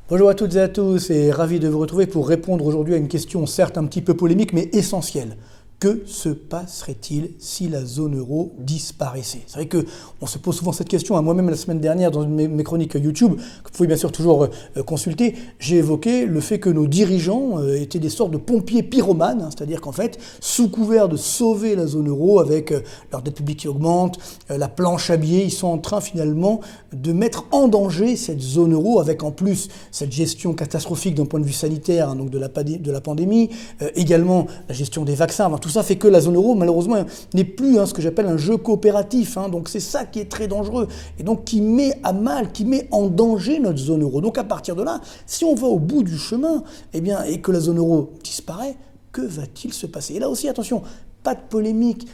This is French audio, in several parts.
Bonjour à toutes et à tous et ravi de vous retrouver pour répondre aujourd'hui à une question certes un petit peu polémique mais essentielle. Que se passerait-il si la zone euro disparaissait? C'est vrai qu'on se pose souvent cette question. Moi-même, la semaine dernière, dans mes chroniques YouTube, que vous pouvez bien sûr toujours consulter, j'ai évoqué le fait que nos dirigeants étaient des sortes de pompiers pyromanes, c'est-à-dire qu'en fait, sous couvert de sauver la zone euro avec leur dette publique qui augmente, la planche à billets, ils sont en train finalement de mettre en danger cette zone euro avec en plus cette gestion catastrophique d'un point de vue sanitaire, donc de la pandémie, également la gestion des vaccins. Tout ça fait que la zone euro, malheureusement, n'est plus ce que j'appelle un jeu coopératif. Donc c'est ça qui est très dangereux et donc qui met à mal, qui met en danger notre zone euro. Donc à partir de là, si on va au bout du chemin, et que la zone euro disparaît, que va-t-il se passer? Et là aussi, attention, pas de polémique.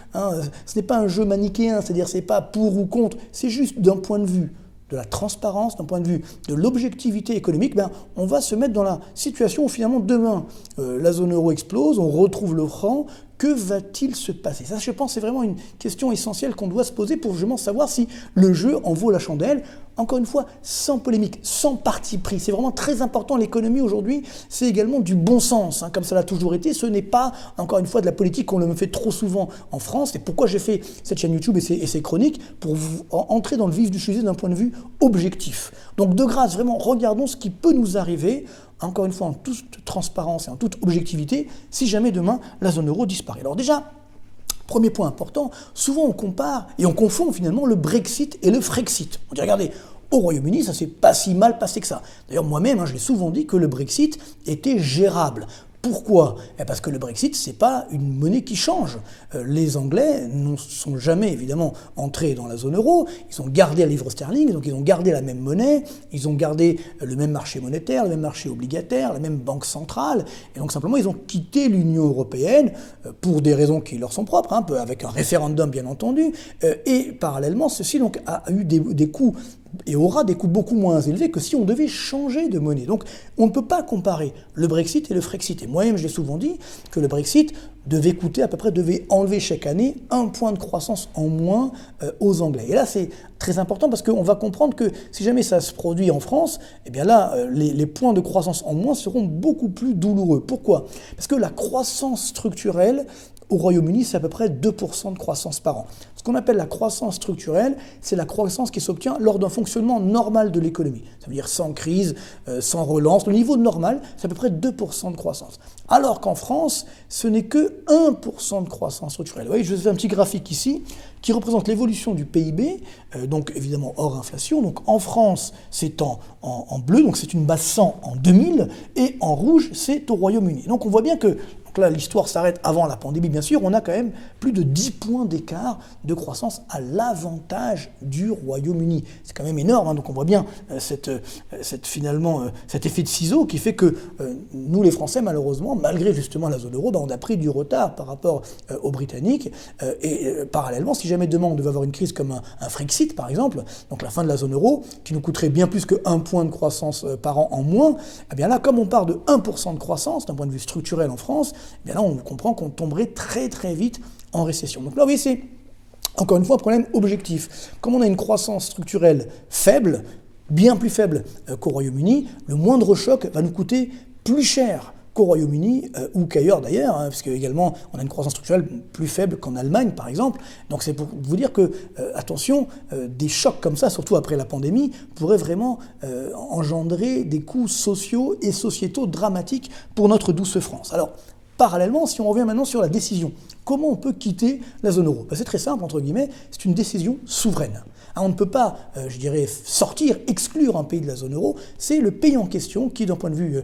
Ce n'est pas un jeu manichéen, c'est-à-dire c'est pas pour ou contre, c'est juste d'un point de vue de la transparence, d'un point de vue de l'objectivité économique, on va se mettre dans la situation où finalement demain, la zone euro explose, on retrouve le franc. Que va-t-il se passer? Ça, je pense, c'est vraiment une question essentielle qu'on doit se poser pour justement savoir si le jeu en vaut la chandelle. Encore une fois, sans polémique, sans parti pris. C'est vraiment très important. L'économie aujourd'hui, c'est également du bon sens, comme ça l'a toujours été. Ce n'est pas, encore une fois, de la politique qu'on le fait trop souvent en France. C'est pourquoi j'ai fait cette chaîne YouTube et ces chroniques, pour vous entrer dans le vif du sujet d'un point de vue objectif. Donc de grâce, vraiment, regardons ce qui peut nous arriver, encore une fois en toute transparence et en toute objectivité, si jamais demain la zone euro disparaît. Alors déjà, premier point important, souvent on compare et on confond finalement le Brexit et le Frexit. On dit regardez, au Royaume-Uni, ça s'est pas si mal passé que ça. D'ailleurs moi-même, je l'ai souvent dit que le Brexit était gérable. Pourquoi? Parce que le Brexit, c'est pas une monnaie qui change. Les Anglais ne sont jamais, évidemment, entrés dans la zone euro. Ils ont gardé la livre sterling, donc ils ont gardé la même monnaie, ils ont gardé le même marché monétaire, le même marché obligataire, la même banque centrale. Et donc simplement, ils ont quitté l'Union européenne pour des raisons qui leur sont propres, avec un référendum, bien entendu. Et parallèlement, ceci donc a eu des coûts et aura des coûts beaucoup moins élevés que si on devait changer de monnaie. Donc on ne peut pas comparer le Brexit et le Frexit. Et moi-même, j'ai souvent dit que le Brexit devait enlever chaque année 1 point de croissance en moins aux Anglais. Et là, c'est très important parce qu'on va comprendre que si jamais ça se produit en France, les points de croissance en moins seront beaucoup plus douloureux. Pourquoi? Parce que la croissance structurelle au Royaume-Uni, c'est à peu près 2% de croissance par an. Ce qu'on appelle la croissance structurelle, c'est la croissance qui s'obtient lors d'un fonctionnement normal de l'économie. Ça veut dire sans crise, sans relance. Le niveau normal, c'est à peu près 2% de croissance. Alors qu'en France, ce n'est que 1% de croissance structurelle. Vous voyez, je vous fais un petit graphique ici qui représente l'évolution du PIB, donc évidemment hors inflation. Donc en France, c'est en bleu, donc c'est une base 100 en 2000, et en rouge, c'est au Royaume-Uni. Donc on voit bien que là, l'histoire s'arrête avant la pandémie, bien sûr, on a quand même plus de 10 points d'écart de croissance à l'avantage du Royaume-Uni. C'est quand même énorme, donc on voit bien cet effet de ciseau qui fait que nous, les Français, malheureusement, malgré justement la zone euro, on a pris du retard par rapport aux Britanniques. Parallèlement, si jamais demain on devait avoir une crise comme un Frexit, par exemple, donc la fin de la zone euro, qui nous coûterait bien plus que 1 point de croissance par an en moins, là, comme on part de 1% de croissance, d'un point de vue structurel en France, là, on comprend qu'on tomberait très très vite en récession. Donc là, vous voyez, c'est encore une fois un problème objectif. Comme on a une croissance structurelle faible, bien plus faible qu'au Royaume-Uni, le moindre choc va nous coûter plus cher qu'au Royaume-Uni ou qu'ailleurs d'ailleurs, parce qu'également on a une croissance structurelle plus faible qu'en Allemagne par exemple. Donc c'est pour vous dire que, attention, des chocs comme ça, surtout après la pandémie, pourraient vraiment engendrer des coûts sociaux et sociétaux dramatiques pour notre douce France. Alors, parallèlement, si on revient maintenant sur la décision, comment on peut quitter la zone euro? C'est très simple, entre guillemets, c'est une décision souveraine. On ne peut pas, sortir, exclure un pays de la zone euro, c'est le pays en question qui, d'un point de vue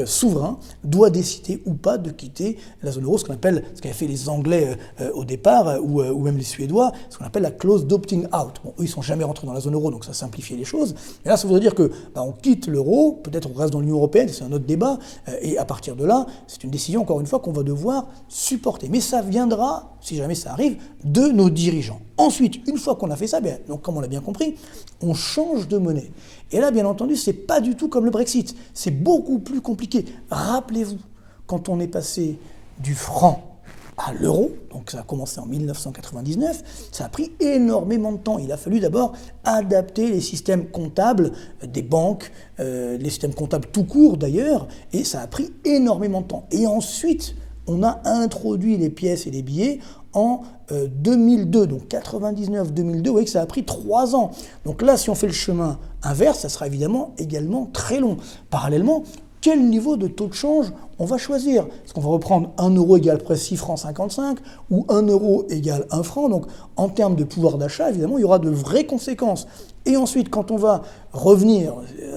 souverain, doit décider ou pas de quitter la zone euro, ce qu'avaient fait les Anglais au départ, ou même les Suédois, ce qu'on appelle la clause d'opting out. Bon, eux, ils ne sont jamais rentrés dans la zone euro, donc ça simplifiait les choses. Mais là, ça voudrait dire que on quitte l'euro, peut-être on reste dans l'Union européenne, c'est un autre débat, et à partir de là, c'est une décision, encore une fois, qu'on va devoir supporter. Mais ça viendra, si jamais ça arrive, de nos dirigeants. Ensuite, une fois qu'on a fait ça, donc comme on l'a bien compris, on change de monnaie. Et là, bien entendu, c'est pas du tout comme le Brexit. C'est beaucoup plus compliqué. Rappelez-vous, quand on est passé du franc à l'euro, donc ça a commencé en 1999, ça a pris énormément de temps. Il a fallu d'abord adapter les systèmes comptables des banques, les systèmes comptables tout court d'ailleurs, et ça a pris énormément de temps. Et ensuite, on a introduit les pièces et les billets en 2002, donc 99-2002, vous voyez que ça a pris 3 ans. Donc là, si on fait le chemin inverse, ça sera évidemment également très long. Parallèlement, quel niveau de taux de change on va choisir? Est-ce qu'on va reprendre 1 euro égale près 6 francs 55 ou 1 euro égale 1 franc? Donc en termes de pouvoir d'achat, évidemment, il y aura de vraies conséquences. Et ensuite, quand on va revenir,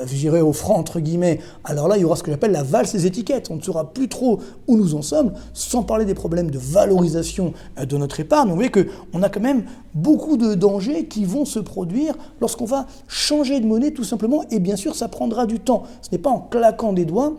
je dirais, au franc, entre guillemets, alors là, il y aura ce que j'appelle la valse des étiquettes. On ne saura plus trop où nous en sommes, sans parler des problèmes de valorisation de notre épargne. Vous voyez qu'on a quand même beaucoup de dangers qui vont se produire lorsqu'on va changer de monnaie, tout simplement. Et bien sûr, ça prendra du temps. Ce n'est pas en claquant des doigts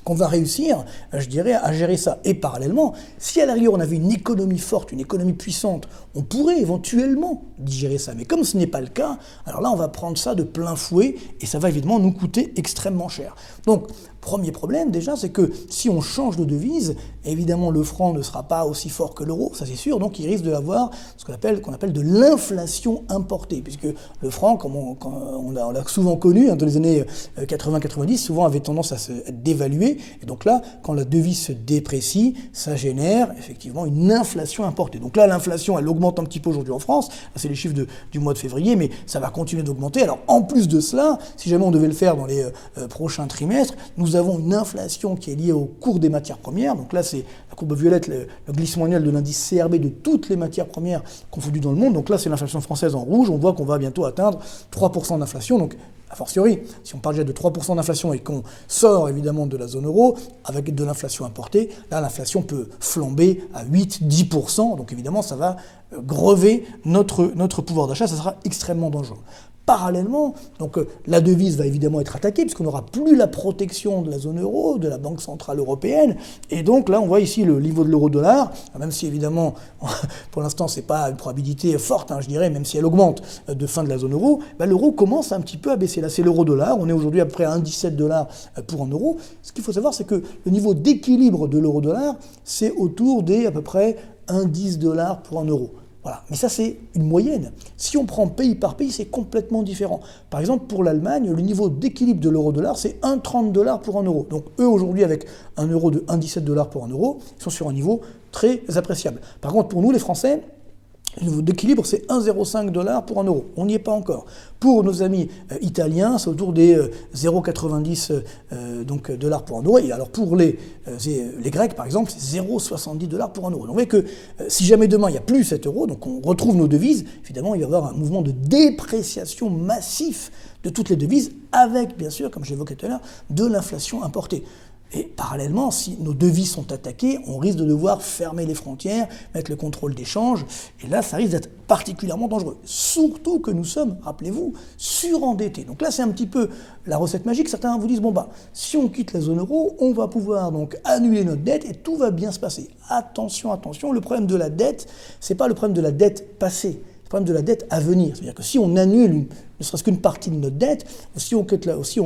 qu'on va réussir, je dirais, à gérer ça. Et parallèlement, si à la rigueur on avait une économie forte, une économie puissante, on pourrait éventuellement digérer ça. Mais comme ce n'est pas le cas, alors là on va prendre ça de plein fouet et ça va évidemment nous coûter extrêmement cher. Donc, premier problème déjà, c'est que si on change de devise, évidemment le franc ne sera pas aussi fort que l'euro, ça c'est sûr, donc il risque d'avoir ce qu'on appelle de l'inflation importée, puisque le franc, comme on l'a souvent connu dans les années 80-90, souvent avait tendance à se dévaluer, et donc là, quand la devise se déprécie, ça génère effectivement une inflation importée. Donc là, l'inflation, elle augmente un petit peu aujourd'hui en France, c'est les chiffres du mois de février, mais ça va continuer d'augmenter. Alors en plus de cela, si jamais on devait le faire dans les prochains trimestres, nous avons une inflation qui est liée au cours des matières premières. Donc là, c'est la courbe violette, le glissement annuel de l'indice CRB de toutes les matières premières confondues dans le monde. Donc là, c'est l'inflation française en rouge. On voit qu'on va bientôt atteindre 3% d'inflation. Donc, a fortiori, si on parle déjà de 3% d'inflation et qu'on sort évidemment de la zone euro avec de l'inflation importée, là, l'inflation peut flamber à 8-10%. Donc évidemment, ça va grever notre pouvoir d'achat. Ça sera extrêmement dangereux. Parallèlement, donc la devise va évidemment être attaquée puisqu'on n'aura plus la protection de la zone euro, de la Banque Centrale Européenne. Et donc là, on voit ici le niveau de l'euro-dollar, même si évidemment, pour l'instant, c'est pas une probabilité forte, je dirais, même si elle augmente de fin de la zone euro, l'euro commence un petit peu à baisser. Là, c'est l'euro-dollar. On est aujourd'hui à peu près à 1,17 $ pour un euro. Ce qu'il faut savoir, c'est que le niveau d'équilibre de l'euro-dollar, c'est autour des à peu près 1,10 $ pour un euro. Voilà. Mais ça, c'est une moyenne. Si on prend pays par pays, c'est complètement différent. Par exemple, pour l'Allemagne, le niveau d'équilibre de l'euro-dollar, c'est 1,30 $ pour un euro. Donc eux, aujourd'hui, avec un euro de 1,17 $ pour un euro, ils sont sur un niveau très appréciable. Par contre, pour nous, les Français, le niveau d'équilibre, c'est 1,05 $ pour un euro. On n'y est pas encore. Pour nos amis italiens, c'est autour des 0,90 $ pour un euro. Et alors pour les Grecs, par exemple, c'est 0,70 $ pour un euro. Donc vous voyez que si jamais demain il n'y a plus cet euro, donc on retrouve nos devises, évidemment il va y avoir un mouvement de dépréciation massif de toutes les devises, avec bien sûr, comme j'évoquais tout à l'heure, de l'inflation importée. Et parallèlement, si nos devises sont attaquées, on risque de devoir fermer les frontières, mettre le contrôle d'échange, et là, ça risque d'être particulièrement dangereux. Surtout que nous sommes, rappelez-vous, surendettés. Donc là, c'est un petit peu la recette magique. Certains vous disent, si on quitte la zone euro, on va pouvoir donc annuler notre dette et tout va bien se passer. Attention, attention, le problème de la dette, c'est pas le problème de la dette passée. Le problème de la dette à venir. C'est-à-dire que si on annule ne serait-ce qu'une partie de notre dette, ou si on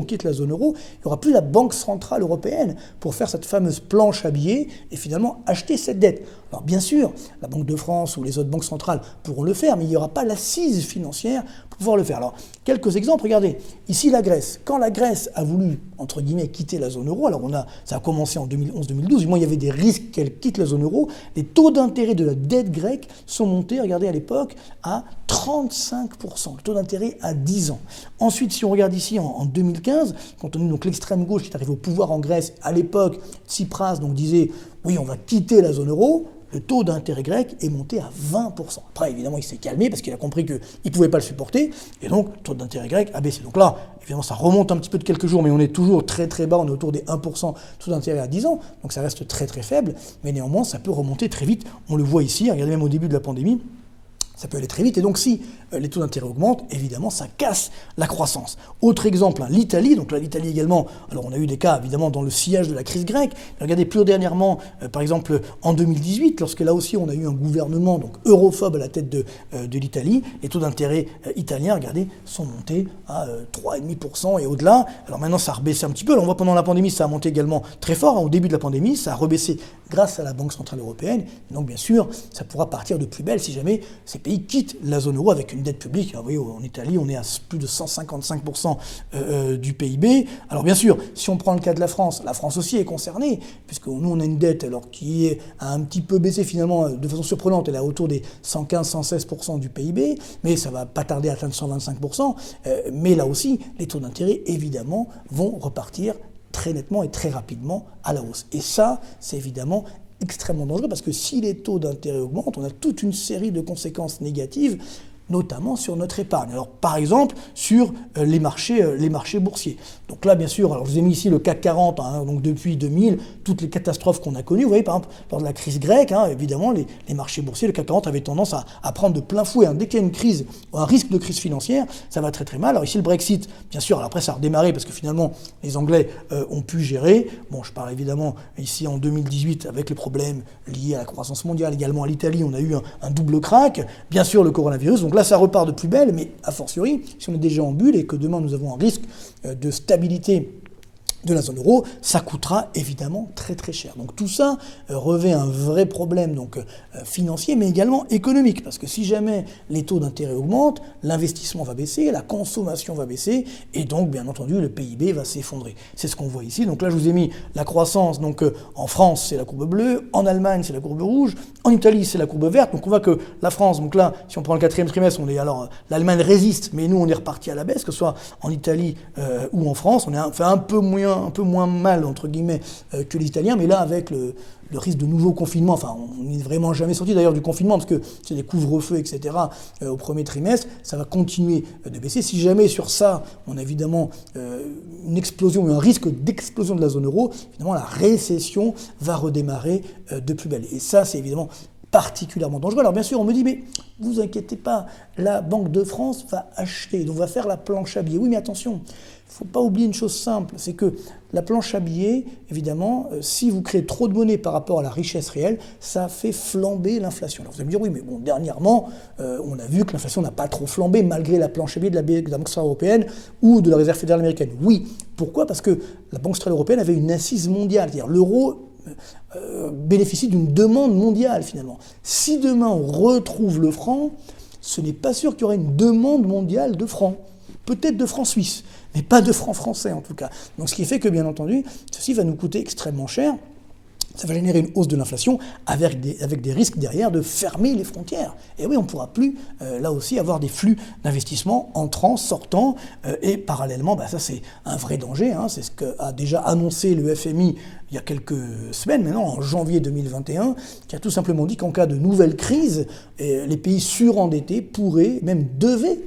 quitte la zone euro, il n'y aura plus la Banque Centrale Européenne pour faire cette fameuse planche à billets et finalement acheter cette dette. Alors bien sûr, la Banque de France ou les autres banques centrales pourront le faire, mais il n'y aura pas l'assise financière pour pouvoir le faire. Alors, quelques exemples, regardez. Ici, la Grèce. Quand la Grèce a voulu, entre guillemets, quitter la zone euro, alors ça a commencé en 2011-2012, du moins il y avait des risques qu'elle quitte la zone euro, les taux d'intérêt de la dette grecque sont montés, regardez à l'époque, à 35%, le taux d'intérêt à 10 ans. Ensuite, si on regarde ici en 2015, quand on a donc l'extrême gauche qui est arrivée au pouvoir en Grèce, à l'époque, Tsipras donc disait oui, on va quitter la zone euro, le taux d'intérêt grec est monté à 20%. Après, évidemment, il s'est calmé parce qu'il a compris qu'il ne pouvait pas le supporter, et donc le taux d'intérêt grec a baissé. Donc là, évidemment, ça remonte un petit peu de quelques jours, mais on est toujours très très bas, on est autour des 1% taux d'intérêt à 10 ans, donc ça reste très très faible, mais néanmoins, ça peut remonter très vite. On le voit ici, regardez même au début de la pandémie, ça peut aller très vite. Et donc si les taux d'intérêt augmentent, évidemment, ça casse la croissance. Autre exemple, l'Italie. Donc là, l'Italie également, alors on a eu des cas, évidemment, dans le sillage de la crise grecque. Regardez plus dernièrement, par exemple, en 2018, lorsque là aussi, on a eu un gouvernement donc europhobe à la tête de l'Italie, les taux d'intérêt italiens, regardez, sont montés à 3,5% et au-delà. Alors maintenant, ça a rebaissé un petit peu. Alors on voit pendant la pandémie, ça a monté également très fort. Au début de la pandémie, ça a rebaissé grâce à la Banque Centrale Européenne. Et donc, bien sûr, ça pourra partir de plus belle si jamais ces pays quittent la zone euro avec une dette publique. Alors, vous voyez, en Italie, on est à plus de 155% du PIB. Alors, bien sûr, si on prend le cas de la France aussi est concernée, puisque nous, on a une dette alors qui a un petit peu baissé finalement de façon surprenante. Elle est autour des 115-116% du PIB, mais ça va pas tarder à atteindre 125%. Mais là aussi, les taux d'intérêt, évidemment, vont repartir très nettement et très rapidement à la hausse. Et ça, c'est évidemment extrêmement dangereux parce que si les taux d'intérêt augmentent, on a toute une série de conséquences négatives, notamment sur notre épargne. Alors, par exemple, sur les marchés boursiers. Donc là, bien sûr, alors je vous ai mis ici le CAC 40, donc depuis 2000, toutes les catastrophes qu'on a connues. Vous voyez, par exemple, lors de la crise grecque, évidemment, les marchés boursiers, le CAC 40 avait tendance à prendre de plein fouet. Dès qu'il y a une crise, un risque de crise financière, ça va très très mal. Alors ici, le Brexit, bien sûr, alors après ça a redémarré parce que finalement, les Anglais ont pu gérer. Bon, je parle évidemment ici en 2018 avec les problèmes liés à la croissance mondiale, également à l'Italie, on a eu un double crack. Bien sûr, le coronavirus, donc là, ça repart de plus belle, mais a fortiori, si on est déjà en bulle et que demain nous avons un risque de stabilité de la zone euro, ça coûtera évidemment très très cher. Donc tout ça revêt un vrai problème donc financier, mais également économique, parce que si jamais les taux d'intérêt augmentent, l'investissement va baisser, la consommation va baisser, et donc bien entendu le PIB va s'effondrer. C'est ce qu'on voit ici. Donc là je vous ai mis la croissance. Donc en France c'est la courbe bleue, en Allemagne c'est la courbe rouge, en Italie c'est la courbe verte. Donc on voit que la France, donc là si on prend le 4e trimestre, l'Allemagne résiste, mais nous on est reparti à la baisse, que ce soit en Italie ou en France, on fait un peu moins mal, entre guillemets, que les Italiens, mais là, avec le risque de nouveaux confinements, enfin, on n'est vraiment jamais sorti d'ailleurs du confinement, parce que c'est des couvre-feux, etc., au premier trimestre, ça va continuer de baisser. Si jamais sur ça, on a évidemment une explosion, un risque d'explosion de la zone euro, évidemment, la récession va redémarrer de plus belle. Et ça, c'est évidemment particulièrement dangereux. Alors bien sûr, on me dit, mais vous inquiétez pas, la Banque de France va acheter, donc va faire la planche à billets. Oui, mais attention, il ne faut pas oublier une chose simple, c'est que la planche à billets, évidemment, si vous créez trop de monnaie par rapport à la richesse réelle, ça fait flamber l'inflation. Alors vous allez me dire, oui, mais bon, dernièrement, on a vu que l'inflation n'a pas trop flambé malgré la planche à billets de la Banque centrale européenne ou de la Réserve fédérale américaine. Oui, pourquoi ? Parce que la Banque centrale européenne avait une assise mondiale, c'est-à-dire l'euro bénéficie d'une demande mondiale finalement. Si demain on retrouve le franc, ce n'est pas sûr qu'il y aura une demande mondiale de francs. Peut-être de francs suisses, mais pas de francs français en tout cas. Donc ce qui fait que bien entendu, ceci va nous coûter extrêmement cher. Ça va générer une hausse de l'inflation avec des risques derrière de fermer les frontières. Et oui, on ne pourra plus, là aussi, avoir des flux d'investissement entrant, sortant, et parallèlement, ça c'est un vrai danger. C'est ce qu'a déjà annoncé le FMI il y a quelques semaines, maintenant, en janvier 2021, qui a tout simplement dit qu'en cas de nouvelle crise, les pays surendettés pourraient, même devaient,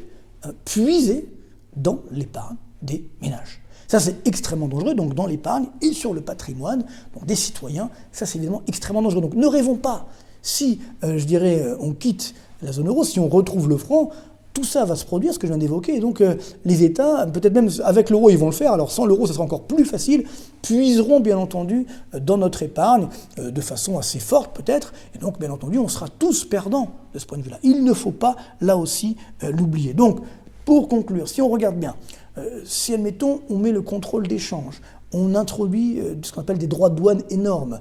puiser dans l'épargne des ménages. Ça, c'est extrêmement dangereux, donc dans l'épargne et sur le patrimoine donc des citoyens, ça c'est évidemment extrêmement dangereux. Donc ne rêvons pas, si, on quitte la zone euro, si on retrouve le franc, tout ça va se produire, ce que je viens d'évoquer, et donc les États, peut-être même avec l'euro, ils vont le faire, alors sans l'euro, ça sera encore plus facile, puiseront bien entendu dans notre épargne, de façon assez forte peut-être, et donc bien entendu, on sera tous perdants de ce point de vue-là. Il ne faut pas, là aussi, l'oublier. Donc, pour conclure, si on regarde bien, si, admettons, on met le contrôle d'échange, on introduit ce qu'on appelle des droits de douane énormes,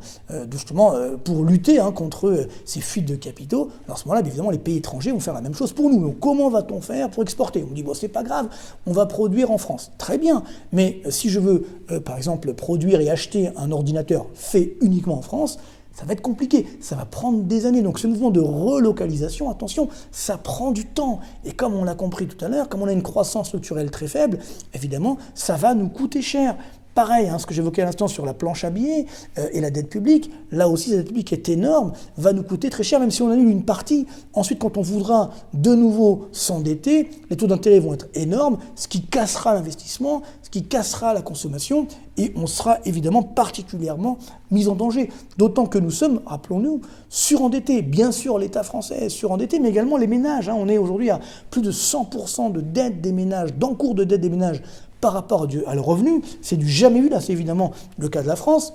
justement pour lutter contre ces fuites de capitaux. Alors à ce moment-là, évidemment, les pays étrangers vont faire la même chose pour nous. Donc comment va-t-on faire pour exporter ? On dit, bon, c'est pas grave, on va produire en France. Très bien, mais si je veux, par exemple, produire et acheter un ordinateur fait uniquement en France, ça va être compliqué, ça va prendre des années. Donc ce mouvement de relocalisation, attention, ça prend du temps. Et comme on l'a compris tout à l'heure, comme on a une croissance structurelle très faible, évidemment, ça va nous coûter cher. Pareil, ce que j'évoquais à l'instant sur la planche à billets et la dette publique, là aussi la dette publique est énorme, va nous coûter très cher, même si on annule une partie. Ensuite, quand on voudra de nouveau s'endetter, les taux d'intérêt vont être énormes, ce qui cassera l'investissement, ce qui cassera la consommation, et on sera évidemment particulièrement mis en danger. D'autant que nous sommes, rappelons-nous, surendettés. Bien sûr, l'État français est surendetté, mais également les ménages. On est aujourd'hui à plus de 100% de dette des ménages, d'encours de dette des ménages, par rapport à leur revenu. C'est du jamais vu, là, c'est évidemment le cas de la France.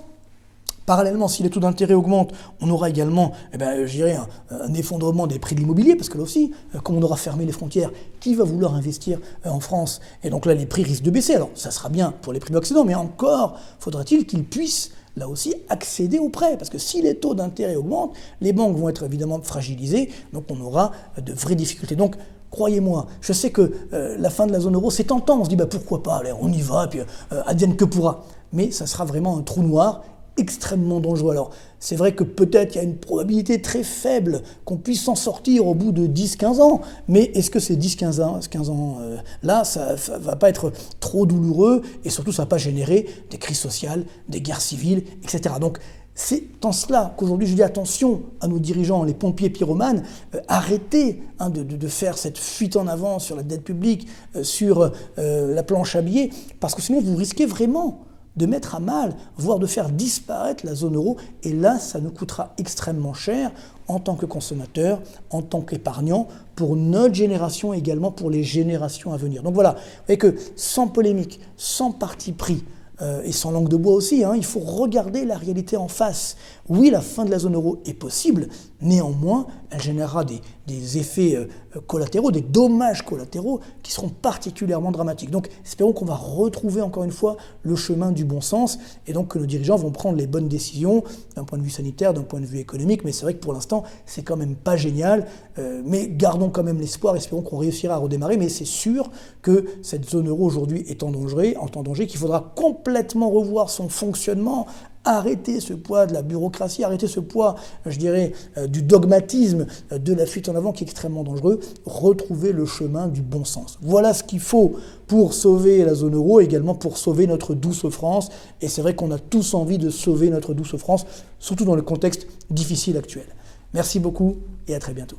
Parallèlement, si les taux d'intérêt augmentent, on aura également, je dirais, un effondrement des prix de l'immobilier, parce que là aussi, comme on aura fermé les frontières, qui va vouloir investir en France? Et donc là, les prix risquent de baisser. Alors, ça sera bien pour les primo-accédants, mais encore faudra-t-il qu'ils puissent, là aussi, accéder aux prêts. Parce que si les taux d'intérêt augmentent, les banques vont être évidemment fragilisées, donc on aura de vraies difficultés. Donc, croyez-moi, je sais que la fin de la zone euro, c'est tentant. On se dit, pourquoi pas, allez, on y va, et puis advienne que pourra. Mais ça sera vraiment un trou noir extrêmement dangereux. Alors, c'est vrai que peut-être il y a une probabilité très faible qu'on puisse s'en sortir au bout de 10-15 ans, mais est-ce que ces 10-15 ans là, ça va pas être trop douloureux, et surtout ça va pas générer des crises sociales, des guerres civiles, etc. Donc, c'est en cela qu'aujourd'hui je dis attention à nos dirigeants, les pompiers pyromanes, arrêtez de faire cette fuite en avant sur la dette publique, sur la planche à billets, parce que sinon vous risquez vraiment de mettre à mal, voire de faire disparaître la zone euro. Et là, ça nous coûtera extrêmement cher en tant que consommateurs, en tant qu'épargnants, pour notre génération et également pour les générations à venir. Donc voilà, vous voyez que sans polémique, sans parti pris, et sans langue de bois aussi, il faut regarder la réalité en face. Oui, la fin de la zone euro est possible, néanmoins, elle générera des effets collatéraux, des dommages collatéraux qui seront particulièrement dramatiques. Donc, espérons qu'on va retrouver encore une fois le chemin du bon sens et donc que nos dirigeants vont prendre les bonnes décisions d'un point de vue sanitaire, d'un point de vue économique, mais c'est vrai que pour l'instant, c'est quand même pas génial, mais gardons quand même l'espoir, espérons qu'on réussira à redémarrer, mais c'est sûr que cette zone euro aujourd'hui est en danger, qu'il faudra complètement revoir son fonctionnement, arrêter ce poids de la bureaucratie, arrêter ce poids, je dirais, du dogmatisme, de la fuite en avant qui est extrêmement dangereux, retrouver le chemin du bon sens. Voilà ce qu'il faut pour sauver la zone euro, également pour sauver notre douce France. Et c'est vrai qu'on a tous envie de sauver notre douce France, surtout dans le contexte difficile actuel. Merci beaucoup et à très bientôt.